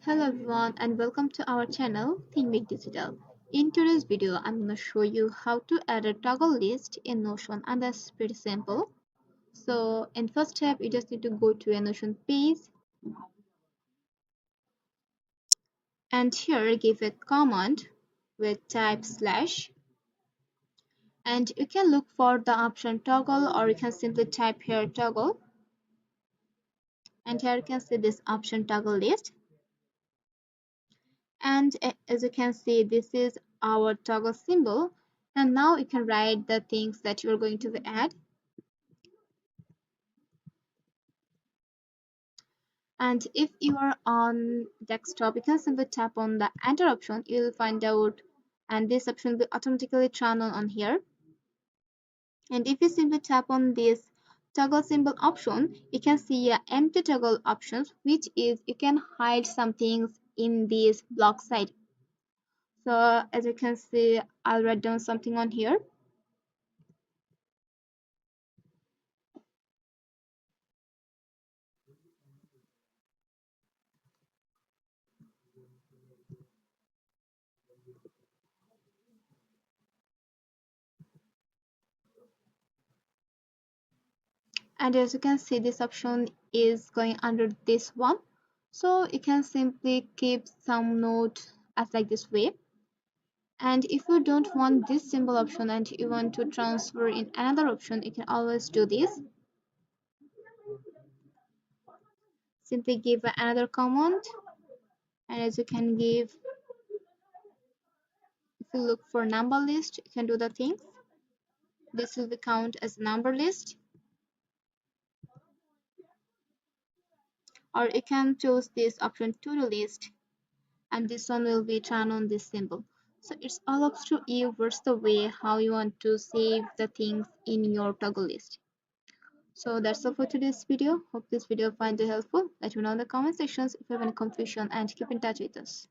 Hello everyone and welcome to our channel ThinkBig Digital. In today's video, I'm going to show you how to add a toggle list in Notion, and that's pretty simple. So in first step, you just need to go to a Notion page and here give it command with type slash, and you can look for the option toggle, or you can simply type here toggle, and here you can see this option toggle list. And as you can see, this is our toggle symbol, and now you can write the things that you're going to add. And if you are on desktop, you can simply tap on the enter option. You will find out, and this option will automatically turn on here. And if you simply tap on this toggle symbol option, you can see a empty toggle options, which is you can hide some things in this block side. So as you can see, I'll write down something on here. And as you can see, this option is going under this one, so you can simply keep some note as like this way. And if you don't want this symbol option and you want to transfer in another option, you can always do this. Simply give another command, and as you can give, if you look for number list, you can do the things. This will be count as number list, or you can choose this option to do list, and this one will be turned on this symbol. So it's all up to you what's the way how you want to save the things in your toggle list. So that's all for today's video. Hope this video finds you helpful. Let me know in the comment sections if you have any confusion, and keep in touch with us.